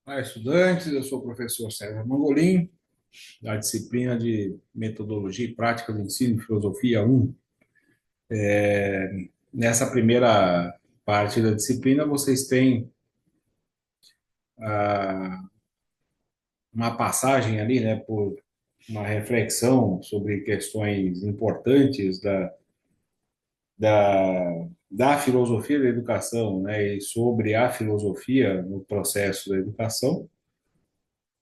Olá, estudantes, eu sou o professor César Mangolin, da disciplina de Metodologia e Prática do Ensino, Filosofia 1. Nessa primeira parte da disciplina, vocês têm ah, uma passagem ali, né, por uma reflexão sobre questões importantes da filosofia da educação, né, e sobre a filosofia no processo da educação.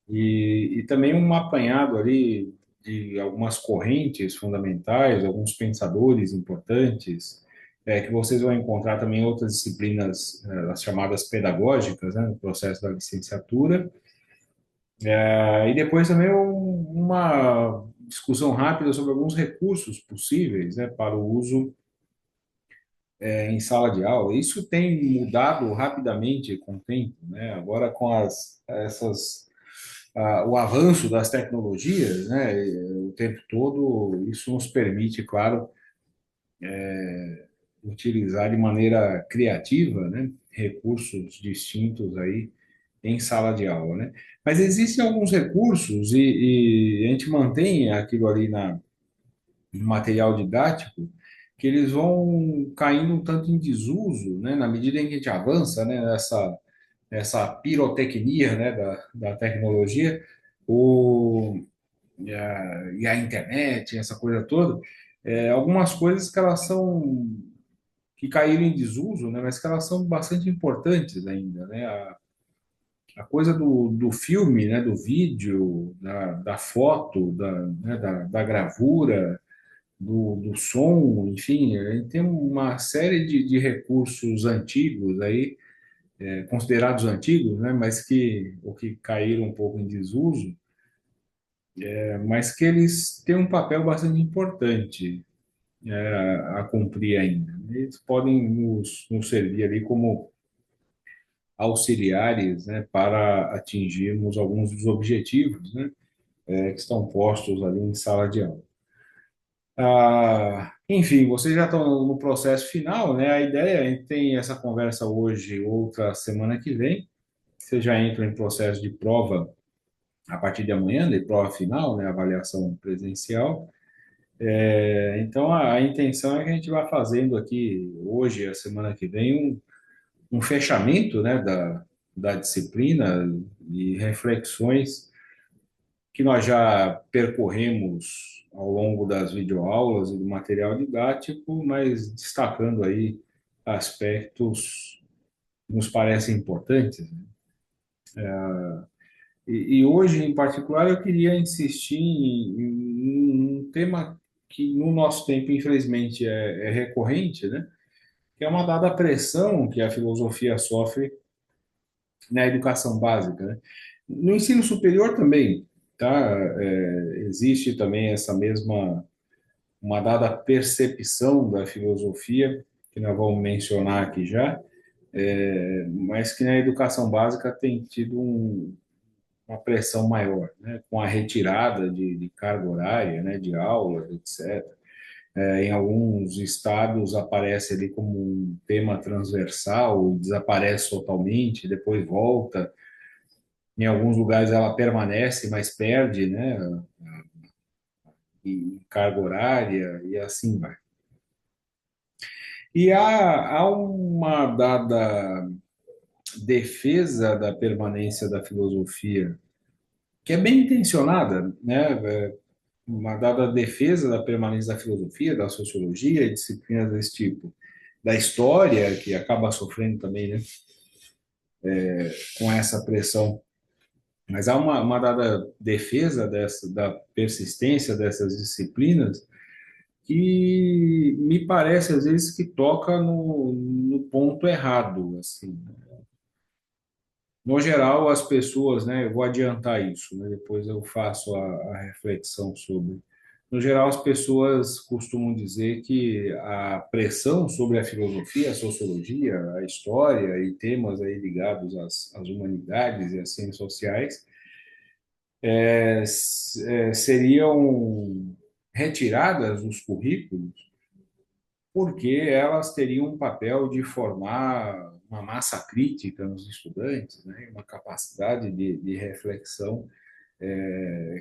E também um apanhado ali de algumas correntes fundamentais, alguns pensadores importantes, que vocês vão encontrar também em outras disciplinas, as chamadas pedagógicas, né, no processo da licenciatura. E depois também uma discussão rápida sobre alguns recursos possíveis, né, para o uso em sala de aula. Isso tem mudado rapidamente com o tempo, né? Agora com o avanço das tecnologias, né, o tempo todo, isso nos permite, claro, utilizar de maneira criativa, né, recursos distintos aí em sala de aula, né? Mas existem alguns recursos e a gente mantém aquilo ali no material didático que eles vão caindo um tanto em desuso, né, na medida em que a gente avança, né, essa pirotecnia, né, da tecnologia, o, e a internet, essa coisa toda, algumas coisas que elas são que caíram em desuso, né, mas que elas são bastante importantes ainda, né? A coisa do filme, né, do vídeo, da foto, da gravura, do som, enfim, a gente tem uma série de recursos antigos aí, considerados antigos, né, mas que caíram um pouco em desuso, mas que eles têm um papel bastante importante a cumprir ainda. Eles podem nos servir ali como auxiliares, né, para atingirmos alguns dos objetivos, né, que estão postos ali em sala de aula. Enfim, vocês já estão no processo final, né? A ideia é a gente tem essa conversa hoje, outra semana que vem. Você já entra em processo de prova a partir de amanhã, de prova final, né? Avaliação presencial. Então, a intenção é que a gente vá fazendo aqui hoje, a semana que vem, um fechamento, né, da disciplina e reflexões que nós já percorremos ao longo das videoaulas e do material didático, mas destacando aí aspectos que nos parecem importantes. E hoje, em particular, eu queria insistir em um tema que no nosso tempo, infelizmente, é recorrente, né? Que é uma dada pressão que a filosofia sofre na educação básica, né? No ensino superior também, tá? Existe também essa mesma, uma dada percepção da filosofia, que nós vamos mencionar aqui já, mas que na educação básica tem tido uma pressão maior, né? Com a retirada de carga horária, né? De aulas, etc. Em alguns estados aparece ali como um tema transversal, desaparece totalmente, depois volta. Em alguns lugares ela permanece, mas perde, né, em carga horária e assim vai. E há uma dada defesa da permanência da filosofia, que é bem intencionada, né? Uma dada defesa da permanência da filosofia, da sociologia e disciplinas desse tipo, da história, que acaba sofrendo também, né, com essa pressão. Mas há uma dada defesa da persistência dessas disciplinas que me parece às vezes que toca no ponto errado, assim. No geral, as pessoas, né, eu vou adiantar isso, né, depois eu faço a reflexão sobre. No geral, as pessoas costumam dizer que a pressão sobre a filosofia, a sociologia, a história e temas aí ligados às humanidades e às ciências sociais seriam retiradas dos currículos porque elas teriam um papel de formar uma massa crítica nos estudantes, né? Uma capacidade de reflexão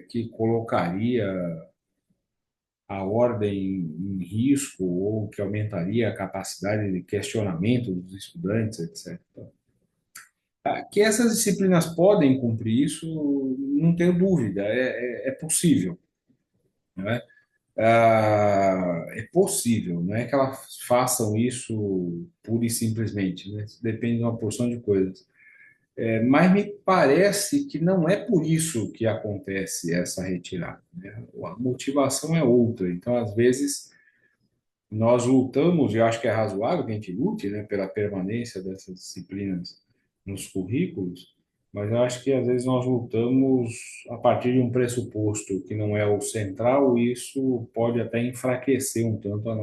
que colocaria a ordem em risco ou que aumentaria a capacidade de questionamento dos estudantes, etc. Que essas disciplinas podem cumprir isso, não tenho dúvida, é possível, não é? É possível, não é que elas façam isso pura e simplesmente, né? Isso depende de uma porção de coisas. Mas me parece que não é por isso que acontece essa retirada, né? A motivação é outra. Então, às vezes, nós lutamos, e eu acho que é razoável que a gente lute, né, pela permanência dessas disciplinas nos currículos, mas eu acho que às vezes nós lutamos a partir de um pressuposto que não é o central, e isso pode até enfraquecer um tanto a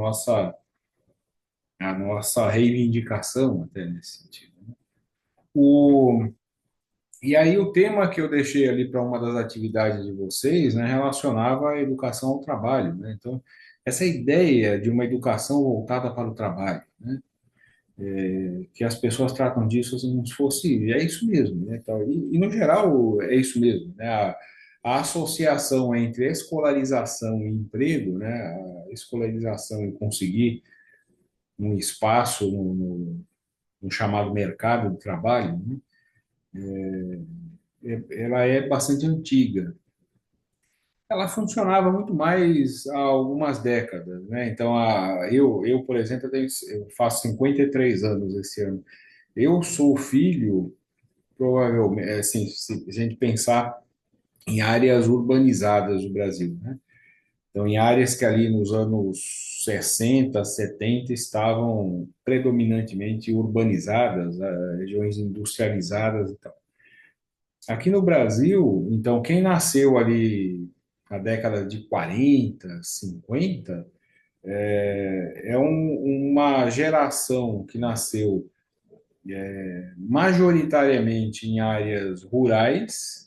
nossa reivindicação, até nesse sentido. O, e aí o tema que eu deixei ali para uma das atividades de vocês, né, relacionava a educação ao trabalho, né? Então, essa ideia de uma educação voltada para o trabalho, né? Que as pessoas tratam disso como se fosse, é isso mesmo, né? Então, e no geral é isso mesmo, né? A associação entre escolarização e emprego, né? A escolarização e conseguir um espaço no chamado mercado de trabalho, né? Ela é bastante antiga. Ela funcionava muito mais há algumas décadas, né? Então, eu, por exemplo, eu faço 53 anos esse ano. Eu sou filho, provavelmente, assim, se a gente pensar em áreas urbanizadas do Brasil, né? Então, em áreas que ali nos anos 60, 70 estavam predominantemente urbanizadas, regiões industrializadas e tal. Aqui no Brasil, então, quem nasceu ali na década de 40, 50, uma geração que nasceu majoritariamente em áreas rurais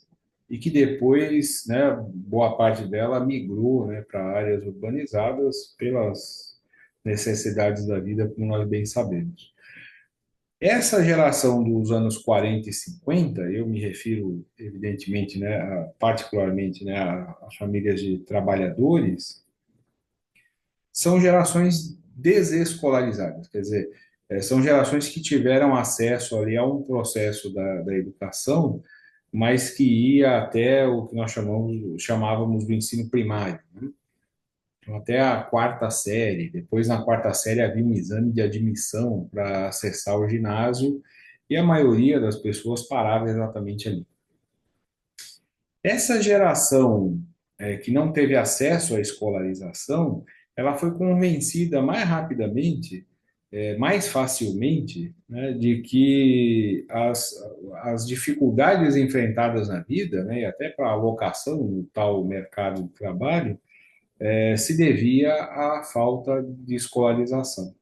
e que depois, né, boa parte dela migrou, né, para áreas urbanizadas pelas necessidades da vida, como nós bem sabemos. Essa geração dos anos 40 e 50, eu me refiro, evidentemente, né, particularmente, né, às famílias de trabalhadores, são gerações desescolarizadas, quer dizer, são gerações que tiveram acesso ali a um processo da educação, mas que ia até o que nós chamávamos do ensino primário, né? Então, até a quarta série. Depois, na quarta série, havia um exame de admissão para acessar o ginásio, e a maioria das pessoas parava exatamente ali. Essa geração que não teve acesso à escolarização, ela foi convencida mais rapidamente, mais facilmente, né, de que as dificuldades enfrentadas na vida, né, e até para a alocação no tal mercado de trabalho, se devia à falta de escolarização.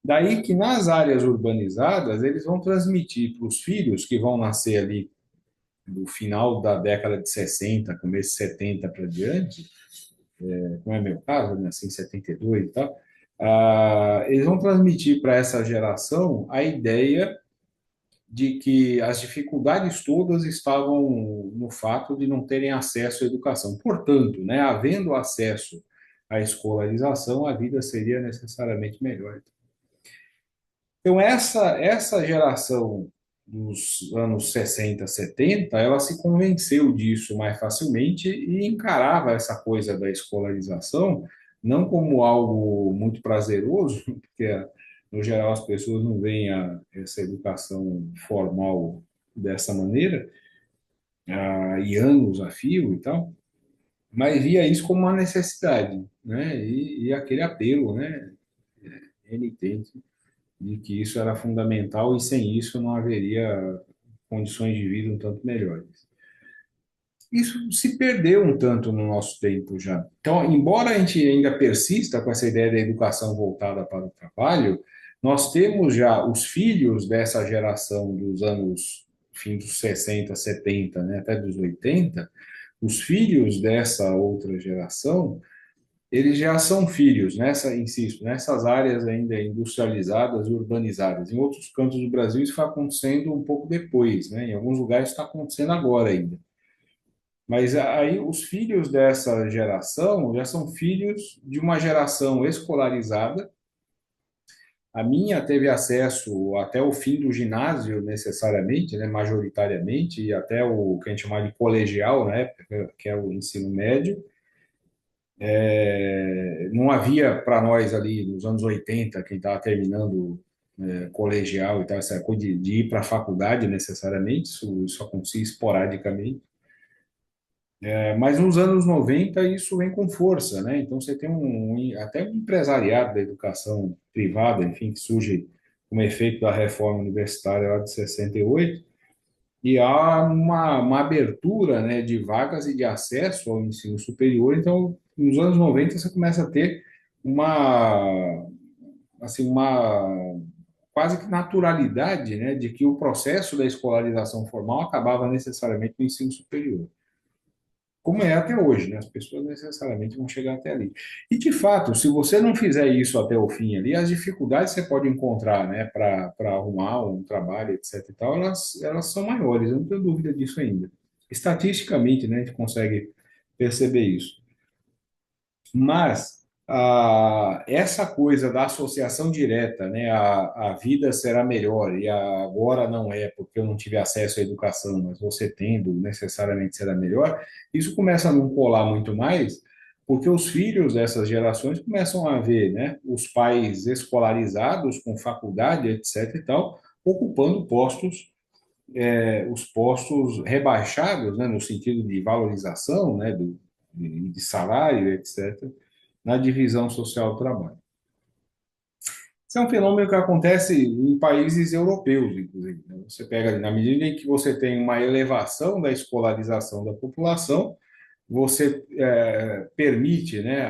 Daí que nas áreas urbanizadas eles vão transmitir para os filhos que vão nascer ali do final da década de 60, começo de 70 para diante, não é meu caso, eu nasci em 72 e tal, eles vão transmitir para essa geração a ideia de que as dificuldades todas estavam no fato de não terem acesso à educação. Portanto, né, havendo acesso à escolarização, a vida seria necessariamente melhor. Então, essa geração dos anos 60, 70, ela se convenceu disso mais facilmente e encarava essa coisa da escolarização não como algo muito prazeroso, porque no geral as pessoas não veem essa educação formal dessa maneira, e anos a fio e tal, mas via isso como uma necessidade, né? E aquele apelo, né? Renitente de que isso era fundamental e sem isso não haveria condições de vida um tanto melhores. Isso se perdeu um tanto no nosso tempo já. Então, embora a gente ainda persista com essa ideia da educação voltada para o trabalho, nós temos já os filhos dessa geração dos anos fim dos 60, 70, né, até dos 80, os filhos dessa outra geração, eles já são filhos, insisto, nessas áreas ainda industrializadas e urbanizadas. Em outros cantos do Brasil, isso foi acontecendo um pouco depois, né? Em alguns lugares está acontecendo agora ainda. Mas aí os filhos dessa geração já são filhos de uma geração escolarizada. A minha teve acesso até o fim do ginásio, necessariamente, né, majoritariamente, e até o que a gente chama de colegial, na época, que é o ensino médio. Não havia para nós ali nos anos 80, quem estava terminando colegial e tal, essa coisa de ir para a faculdade necessariamente, isso acontecia esporadicamente. Mas nos anos 90 isso vem com força, né? Então você tem até um empresariado da educação privada, enfim, que surge como efeito da reforma universitária lá de 68, e há uma abertura, né, de vagas e de acesso ao ensino superior. Então, nos anos 90 você começa a ter uma, assim, uma quase que naturalidade, né, de que o processo da escolarização formal acabava necessariamente no ensino superior, como é até hoje, né? As pessoas necessariamente vão chegar até ali. E, de fato, se você não fizer isso até o fim ali, as dificuldades que você pode encontrar, né, para arrumar um trabalho, etc. e tal, elas são maiores, eu não tenho dúvida disso ainda. Estatisticamente, né, a gente consegue perceber isso. Mas essa coisa da associação direta, né, a vida será melhor e agora não é porque eu não tive acesso à educação, mas você tendo necessariamente será melhor, isso começa a não colar muito mais, porque os filhos dessas gerações começam a ver, né, os pais escolarizados com faculdade, etc. e tal, ocupando os postos rebaixados, né, no sentido de valorização, né, de salário, etc., na divisão social do trabalho. Isso é um fenômeno que acontece em países europeus, inclusive, né? Você pega, na medida em que você tem uma elevação da escolarização da população, você permite, né,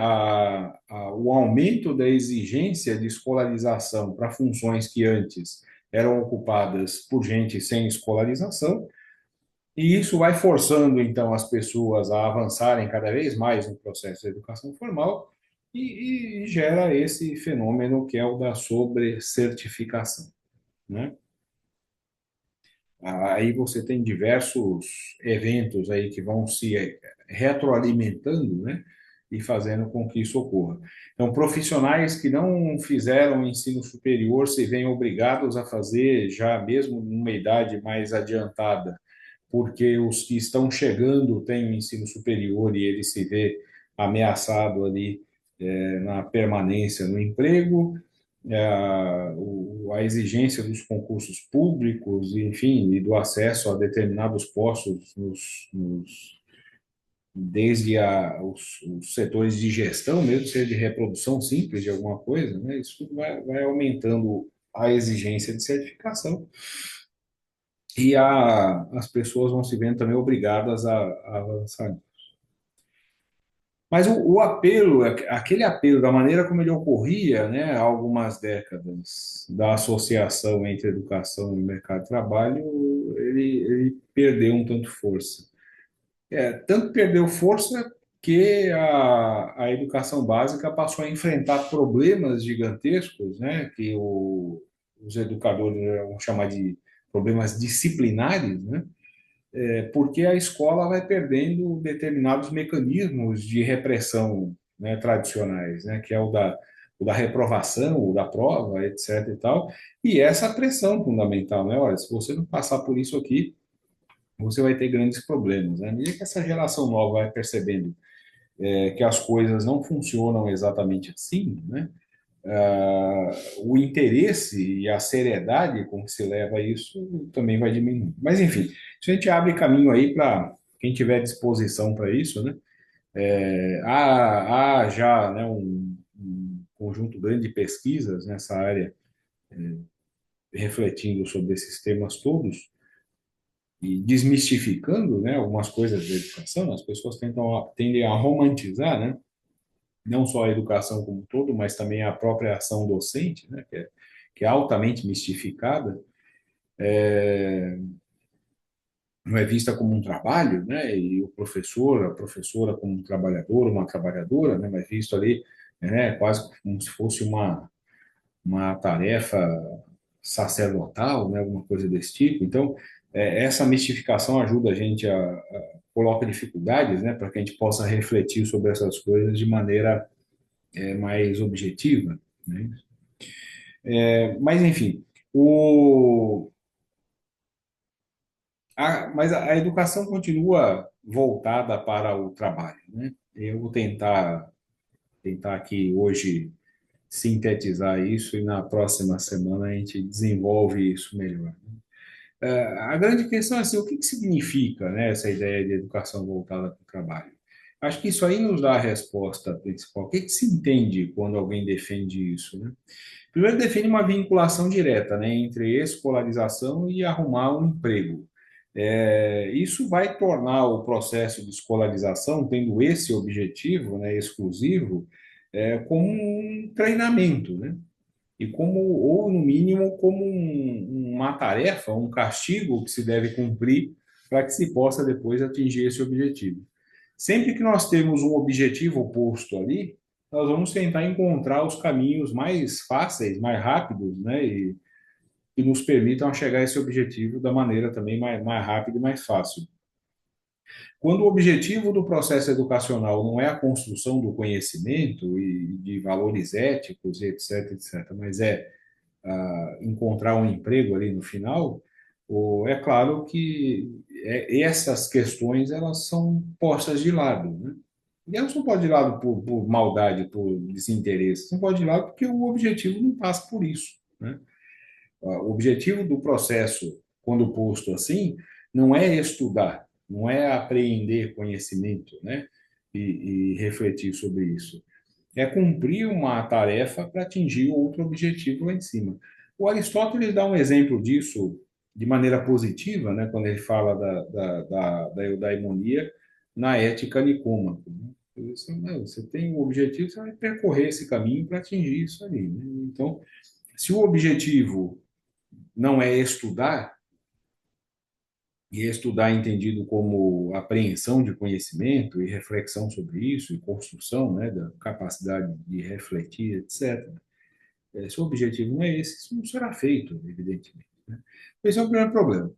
o aumento da exigência de escolarização para funções que antes eram ocupadas por gente sem escolarização, e isso vai forçando, então, as pessoas a avançarem cada vez mais no processo de educação formal e gera esse fenômeno que é o da sobrecertificação, né? Aí você tem diversos eventos aí que vão se retroalimentando, né? E fazendo com que isso ocorra. Então, profissionais que não fizeram ensino superior se veem obrigados a fazer já mesmo numa idade mais adiantada, porque os que estão chegando têm o ensino superior e ele se vê ameaçado ali na permanência no emprego, a exigência dos concursos públicos, enfim, e do acesso a determinados postos desde os setores de gestão, mesmo seja de reprodução simples de alguma coisa, né? Isso tudo vai aumentando a exigência de certificação e as pessoas vão se vendo também obrigadas a avançar. Mas o apelo, aquele apelo, da maneira como ele ocorria, né, há algumas décadas, da associação entre educação e mercado de trabalho, ele perdeu um tanto força. Tanto perdeu força que a educação básica passou a enfrentar problemas gigantescos, né, que os educadores vão chamar de problemas disciplinares, né, porque a escola vai perdendo determinados mecanismos de repressão, né, tradicionais, né, que é o da reprovação, o da prova, etc. e tal, e essa pressão fundamental, né? Olha, se você não passar por isso aqui, você vai ter grandes problemas, né? À medida que essa geração nova vai percebendo que as coisas não funcionam exatamente assim, né? O interesse e a seriedade com que se leva isso também vai diminuir. Mas, enfim, isso a gente abre caminho aí para quem tiver disposição para isso, né? Há já, né, um conjunto grande de pesquisas nessa área refletindo sobre esses temas todos e desmistificando, né, algumas coisas da educação. As pessoas tendem a romantizar, né? Não só a educação como um todo, mas também a própria ação docente, né, que é altamente mistificada. não é vista como um trabalho, né? E o professor, a professora como um trabalhador, uma trabalhadora, né? Mas visto ali, né? Quase como se fosse uma tarefa sacerdotal, né? Alguma coisa desse tipo. Então, essa mistificação ajuda a gente coloca dificuldades, né? Para que a gente possa refletir sobre essas coisas de maneira mais objetiva, né? Mas enfim, o mas a educação continua voltada para o trabalho, né? Eu vou tentar aqui hoje sintetizar isso e na próxima semana a gente desenvolve isso melhor. A grande questão é assim, o que que significa, né, essa ideia de educação voltada para o trabalho? Acho que isso aí nos dá a resposta principal. O que que se entende quando alguém defende isso, né? Primeiro, define uma vinculação direta, né, entre escolarização e arrumar um emprego. Isso vai tornar o processo de escolarização, tendo esse objetivo, né, exclusivo, como um treinamento, né? E como, ou no mínimo, como uma tarefa, um castigo que se deve cumprir para que se possa depois atingir esse objetivo. Sempre que nós temos um objetivo oposto ali, nós vamos tentar encontrar os caminhos mais fáceis, mais rápidos, né, e que nos permitam chegar a esse objetivo da maneira também mais rápida e mais fácil. Quando o objetivo do processo educacional não é a construção do conhecimento e de valores éticos, etc., etc., mas encontrar um emprego ali no final, é claro que essas questões elas são postas de lado, né? E elas não podem de lado por maldade, por desinteresse, não pode de lado porque o objetivo não passa por isso, né? O objetivo do processo, quando posto assim, não é estudar, não é apreender conhecimento, né? E refletir sobre isso. É cumprir uma tarefa para atingir outro objetivo lá em cima. O Aristóteles dá um exemplo disso de maneira positiva, né? Quando ele fala da eudaimonia na Ética Nicômaco, né? Você tem um objetivo, você vai percorrer esse caminho para atingir isso ali, né? Então, se o objetivo não é estudar, e estudar entendido como apreensão de conhecimento e reflexão sobre isso, e construção, né, da capacidade de refletir, etc. Se o objetivo não é esse, isso não será feito, evidentemente, né? Esse é o primeiro problema.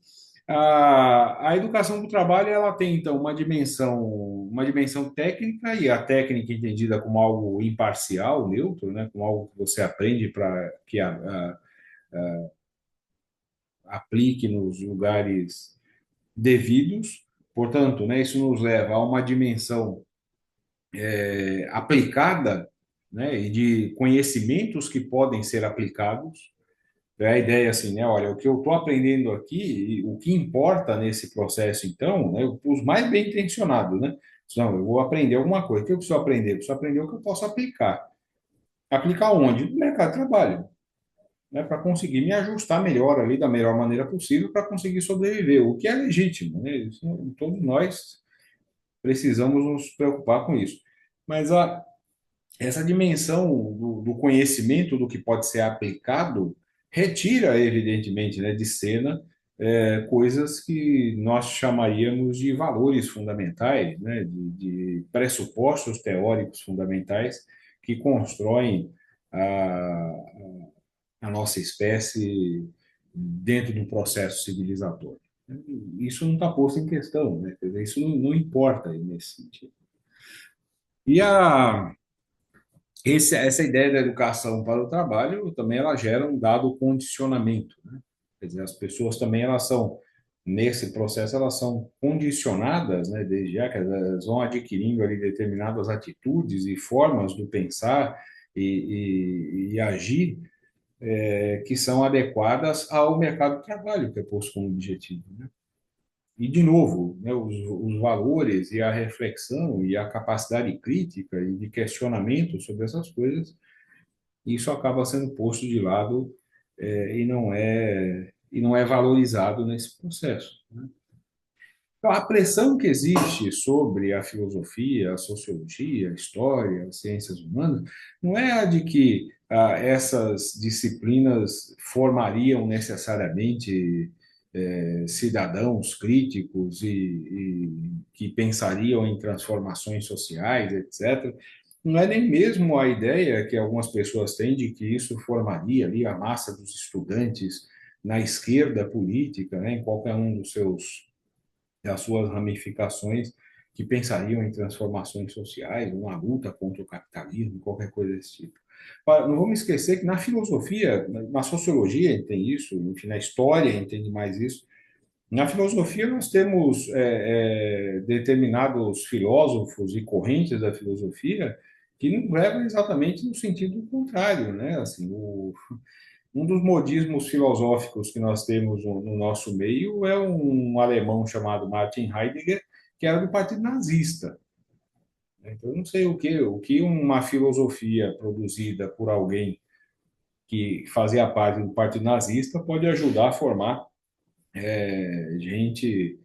A educação do trabalho ela tem então uma dimensão técnica e a técnica entendida como algo imparcial, neutro, né, como algo que você aprende para que aplique nos lugares devidos. Portanto, né, isso nos leva a uma dimensão aplicada, né, e de conhecimentos que podem ser aplicados. É a ideia assim, né? Olha, o que eu estou aprendendo aqui, o que importa nesse processo, então, né, os mais bem intencionados, né? Não, eu vou aprender alguma coisa. O que eu preciso aprender? Eu preciso aprender o que eu posso aplicar. Aplicar onde? No mercado de trabalho, né? Para conseguir me ajustar melhor ali, da melhor maneira possível, para conseguir sobreviver, o que é legítimo, né? Todos nós precisamos nos preocupar com isso. Mas essa dimensão do conhecimento do que pode ser aplicado retira, evidentemente, né, de cena coisas que nós chamaríamos de valores fundamentais, né, de pressupostos teóricos fundamentais que constroem a, a nossa espécie dentro do processo civilizatório. Isso não está posto em questão, né? Quer dizer, isso não importa nesse sentido. E essa ideia da educação para o trabalho também ela gera um dado condicionamento, né? Quer dizer, as pessoas também elas são nesse processo elas são condicionadas, né, desde já que elas vão adquirindo ali determinadas atitudes e formas de pensar e agir que são adequadas ao mercado de trabalho que é posto como objetivo, né? E, de novo, né, os valores e a reflexão e a capacidade crítica e de questionamento sobre essas coisas, isso acaba sendo posto de lado e não é valorizado nesse processo, né? Então, a pressão que existe sobre a filosofia, a sociologia, a história, as ciências humanas, não é a de que essas disciplinas formariam necessariamente cidadãos críticos e que pensariam em transformações sociais, etc. Não é nem mesmo a ideia que algumas pessoas têm de que isso formaria ali a massa dos estudantes na esquerda política, né, em qualquer um dos seus das suas ramificações que pensariam em transformações sociais, uma luta contra o capitalismo, qualquer coisa desse tipo. Não vamos esquecer que na filosofia, na sociologia tem isso, enfim, na história entende mais isso. Na filosofia nós temos determinados filósofos e correntes da filosofia que não levam exatamente no sentido contrário, né? Assim, um dos modismos filosóficos que nós temos no nosso meio é um alemão chamado Martin Heidegger, que era do Partido Nazista. Então, eu não sei o que uma filosofia produzida por alguém que fazia parte do Partido Nazista pode ajudar a formar gente,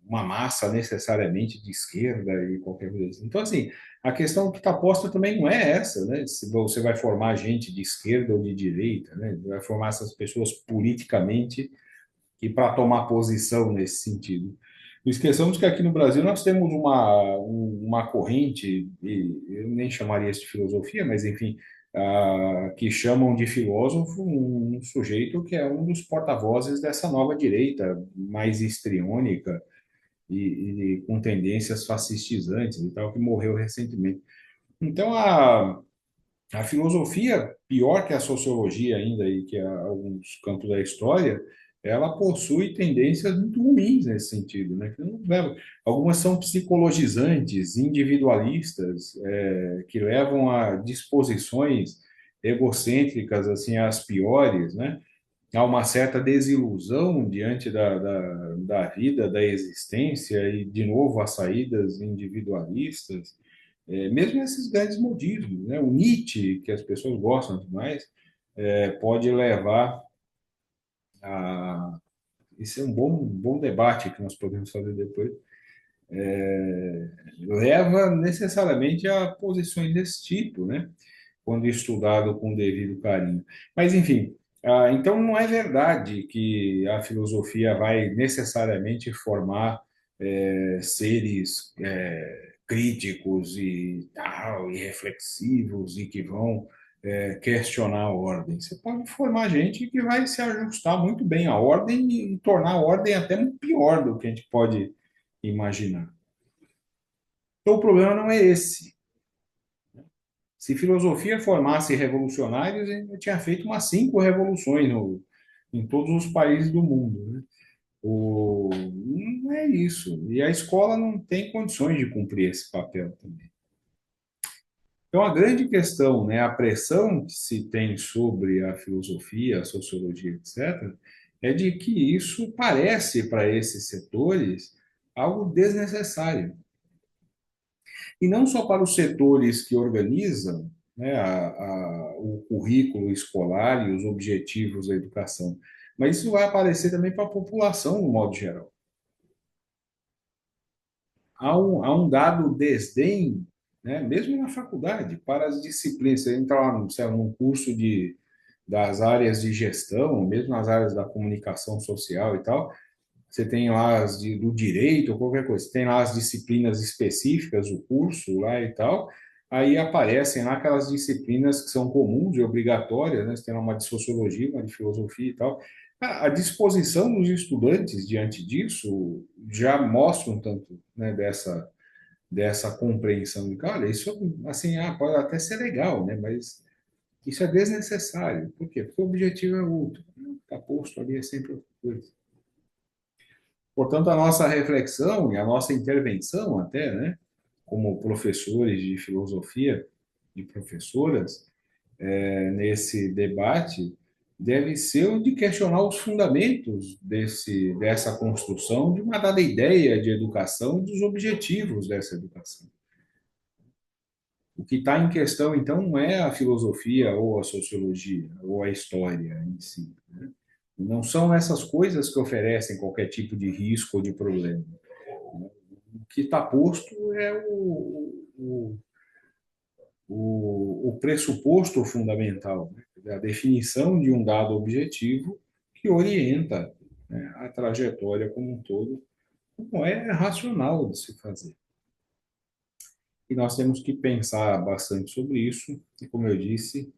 uma massa necessariamente de esquerda e qualquer coisa assim. Então, assim, a questão que está posta também não é essa, né? Se você vai formar gente de esquerda ou de direita, né? Vai formar essas pessoas politicamente e para tomar posição nesse sentido. Não esqueçamos que aqui no Brasil nós temos uma corrente, e eu nem chamaria isso de filosofia, mas enfim, que chamam de filósofo um sujeito que é um dos porta-vozes dessa nova direita mais histriônica e com tendências fascistizantes e tal, que morreu recentemente. Então, a filosofia, pior que a sociologia ainda e que alguns campos da história, ela possui tendências muito ruins nesse sentido, né? Algumas são psicologizantes, individualistas, que levam a disposições egocêntricas, assim, às piores, né? Há uma certa desilusão diante da vida, da existência e, de novo, as saídas individualistas. Mesmo esses grandes modismos, né? O Nietzsche, que as pessoas gostam demais, pode levar a... Isso é um bom debate que nós podemos fazer depois. Leva necessariamente a posições desse tipo, né? Quando estudado com devido carinho. Mas, enfim, então não é verdade que a filosofia vai necessariamente formar seres críticos e tal, e reflexivos e que vão questionar a ordem. Você pode formar gente que vai se ajustar muito bem à ordem e tornar a ordem até muito pior do que a gente pode imaginar. Então, o problema não é esse. Se filosofia formasse revolucionários, ele tinha feito umas 5 revoluções em todos os países do mundo, né? Não é isso. E a escola não tem condições de cumprir esse papel também. Então, a grande questão, né, a pressão que se tem sobre a filosofia, a sociologia, etc., é de que isso parece, para esses setores, algo desnecessário. E não só para os setores que organizam, né, o currículo escolar e os objetivos da educação, mas isso vai aparecer também para a população, no modo geral. Há um dado desdém, né, mesmo na faculdade, para as disciplinas. Você entra lá num curso das áreas de gestão, mesmo nas áreas da comunicação social e tal, você tem lá do direito ou qualquer coisa, você tem lá as disciplinas específicas, o curso lá e tal, aí aparecem lá aquelas disciplinas que são comuns e obrigatórias, né? Você tem lá uma de sociologia, uma de filosofia e tal. A disposição dos estudantes diante disso já mostra um tanto, né, dessa compreensão de, cara, isso assim, pode até ser legal, né, mas isso é desnecessário. Por quê? Porque o objetivo é outro. Está posto ali é sempre outra coisa. Portanto, a nossa reflexão e a nossa intervenção até, né, como professores de filosofia e professoras, nesse debate, deve ser o de questionar os fundamentos dessa construção de uma dada ideia de educação e dos objetivos dessa educação. O que está em questão, então, não é a filosofia ou a sociologia ou a história em si, né? Não são essas coisas que oferecem qualquer tipo de risco ou de problema. O que está posto é o pressuposto fundamental, né? A definição de um dado objetivo que orienta, né, trajetória como um todo, como é racional de se fazer. E nós temos que pensar bastante sobre isso, e como eu disse,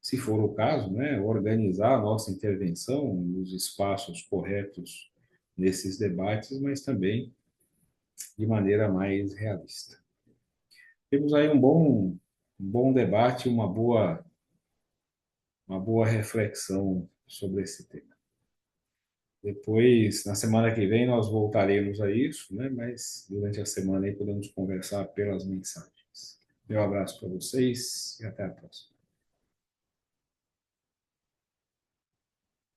se for o caso, né, organizar a nossa intervenção nos espaços corretos nesses debates, mas também de maneira mais realista. Temos aí um bom debate, uma boa reflexão sobre esse tema. Depois, na semana que vem, nós voltaremos a isso, né? Mas durante a semana aí podemos conversar pelas mensagens. Meu abraço para vocês e até a próxima.